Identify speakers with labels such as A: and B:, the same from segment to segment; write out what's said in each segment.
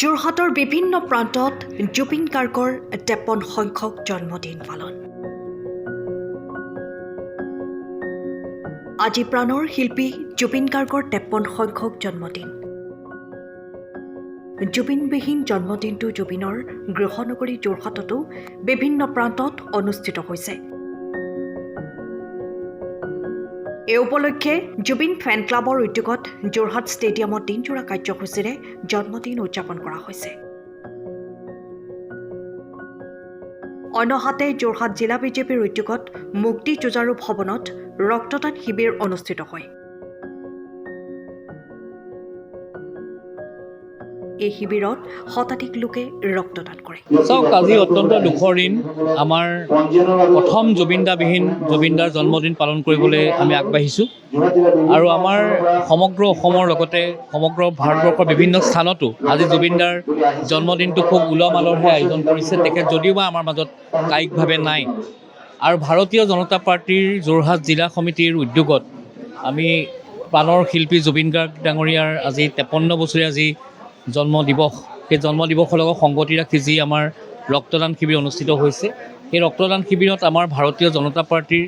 A: যোৰহাটৰ বিভিন্ন প্ৰান্তত জুবিন গাৰ্গৰ 53 সংখ্যক জন্মদিন পালন। আজি প্ৰাণৰ শিল্পী জুবিন গাৰ্গৰ 53 সংখ্যক জন্মদিন। জুবিনবিহীন জন্মদিনটো জুবিনৰ গৃহনগৰী যোৰহাটতো বিভিন্ন প্ৰান্তত অনুষ্ঠিত হৈছে। এই উপলক্ষে জুবিন ফেন ক্লাবৰ উদ্যোগত যোৰহাট ষ্টেডিয়ামত দিনজোৰা কাৰ্যসূচীৰে জন্মদিন উদযাপন কৰা হৈছে। অন্যহাতে যোৰহাট জিলা বিজেপিৰ উদ্যোগত মুক্তি যুঁজাৰু ভৱনত ৰক্তদান শিবিৰ অনুষ্ঠিত হয়। এই শিবিৰত শতাধিক লোকে ৰক্তদান কৰে।
B: চাওক, আজি অত্যন্ত দুখৰ দিন। আমাৰ প্ৰথম জুবিনদাৰ জন্মদিন পালন কৰিবলৈ আমি আগবাঢ়িছোঁ আৰু আমাৰ সমগ্ৰ অসমৰ লগতে সমগ্ৰ ভাৰতবৰ্ষৰ বিভিন্ন স্থানতো আজি জুবিনদাৰ জন্মদিনটো খুব উলহ মালহেৰে আয়োজন কৰিছে। তেখেত যদিও বা আমাৰ মাজত কায়িকভাৱে নাই, আৰু ভাৰতীয় জনতা পাৰ্টীৰ যোৰহাট জিলা সমিতিৰ উদ্যোগত আমি প্ৰাণৰ শিল্পী জুবিন গাৰ্গ ডাঙৰীয়াৰ আজি 53 বছৰীয়া যি জন্ম দিৱস, সেই জন্ম দিৱসৰ লগত সংগতি ৰাখি যি আমাৰ ৰক্তদান শিবিৰ অনুষ্ঠিত হৈছে, সেই ৰক্তদান শিবিৰত আমাৰ ভাৰতীয় জনতা পাৰ্টীৰ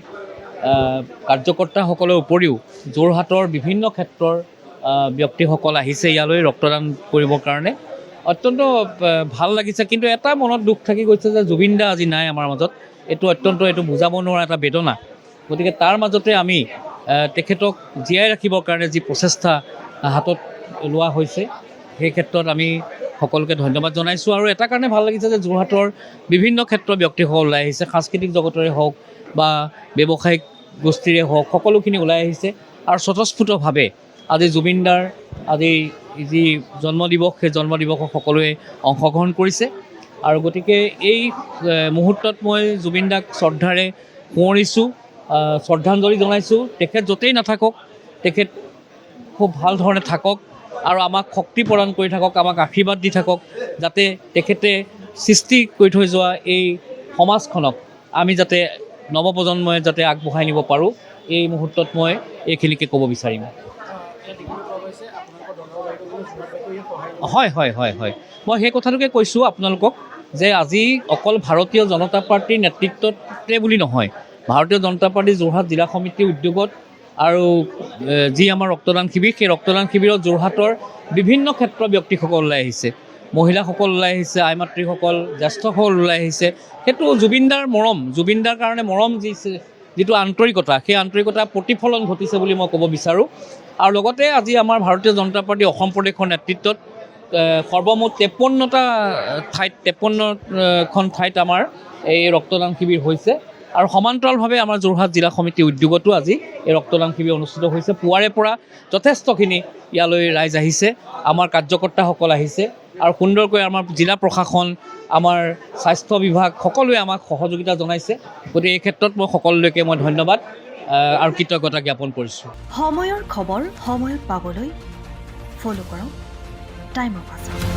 B: কাৰ্যকৰ্তাসকলৰ উপৰিও যোৰহাটৰ বিভিন্ন ক্ষেত্ৰৰ ব্যক্তিসকল আহিছে ইয়ালৈ ৰক্তদান কৰিবৰ কাৰণে। অত্যন্ত ভাল লাগিছে, কিন্তু এটা মনত দুখ থাকি গৈছে যে জুবিনদা আজি নাই আমাৰ মাজত। এইটো বুজাব নোৱাৰা এটা বেদনা। গতিকে তাৰ মাজতে আমি তেখেতক জীয়াই ৰাখিবৰ কাৰণে যি প্ৰচেষ্টা হাতত লোৱা হৈছে, সেই ক্ষেত্ৰত আমি সকলোকে ধন্যবাদ জনাইছোঁ। আৰু এটা কাৰণে ভাল লাগিছে যে যোৰহাটৰ বিভিন্ন ক্ষেত্ৰৰ ব্যক্তিসকল ওলাই আহিছে, সাংস্কৃতিক জগতৰে হওক বা ব্যৱসায়িক গোষ্ঠীৰে হওক, সকলোখিনি ওলাই আহিছে আৰু স্বতঃস্ফূৰ্তভাৱে আজি জুবিনদাৰ আজি যি জন্ম দিৱস, সেই জন্ম দিৱসত সকলোৱে অংশগ্ৰহণ কৰিছে। আৰু গতিকে এই মুহূৰ্তত মই জুবিনদাক শ্ৰদ্ধাৰে সোঁৱৰিছোঁ, শ্ৰদ্ধাঞ্জলি জনাইছোঁ। তেখেত য'তেই নাথাকক, তেখেত খুব ভাল ধৰণে থাকক আৰু আমাক শক্তি প্ৰদান কৰি থাকক, আমাক আশীৰ্বাদ দি থাকক, যাতে তেখেতে সৃষ্টি কৰি থৈ যোৱা এই সমাজখনক আমি যাতে নৱপ্ৰজন্মই যাতে আগবঢ়াই নিব পাৰোঁ। এই মুহূৰ্তত মই এইখিনিকে ক'ব বিচাৰিম। হয়, মই সেই কথাটোকে কৈছোঁ আপোনালোকক যে আজি অকল ভাৰতীয় জনতা পাৰ্টীৰ নেতৃত্বতে বুলি নহয়, ভাৰতীয় জনতা পাৰ্টীৰ যোৰহাট জিলা সমিতিৰ উদ্যোগত আৰু যি আমাৰ ৰক্তদান শিবিৰ, সেই ৰক্তদান শিবিৰত যোৰহাটৰ বিভিন্ন ক্ষেত্ৰৰ ব্যক্তিসকল ওলাই আহিছে, মহিলাসকল ওলাই আহিছে, আই মাতৃসকল, জ্যেষ্ঠসকল ওলাই আহিছে। সেইটো জুবিনদাৰ মৰম, জুবিনদাৰ কাৰণে মৰম যিটো আন্তৰিকতা, সেই আন্তৰিকতাৰ প্ৰতিফলন ঘটিছে বুলি মই ক'ব বিচাৰোঁ। আৰু লগতে আজি আমাৰ ভাৰতীয় জনতা পাৰ্টী অসম প্ৰদেশৰ নেতৃত্বত সৰ্বমুঠ 53খন ঠাইত আমাৰ এই ৰক্তদান শিবিৰ হৈছে। আৰু সমান্তৰালভাৱে আমাৰ যোৰহাট জিলা সমিতিৰ উদ্যোগতো আজি এই ৰক্তদান শিবিৰ অনুষ্ঠিত হৈছে। পুৱাৰে পৰা যথেষ্টখিনি ইয়ালৈ ৰাইজ আহিছে, আমাৰ কাৰ্যকৰ্তাসকল আহিছে আৰু সুন্দৰকৈ আমাৰ জিলা প্ৰশাসন, আমাৰ স্বাস্থ্য বিভাগ সকলোৱে আমাক সহযোগিতা জনাইছে। গতিকে এই ক্ষেত্ৰত মই সকলোলৈকে ধন্যবাদ আৰু কৃতজ্ঞতা জ্ঞাপন কৰিছোঁ।
A: সময়ৰ খবৰ সময়ত পাবলৈ ফ'ল' কৰক টাইম অফ আছাম।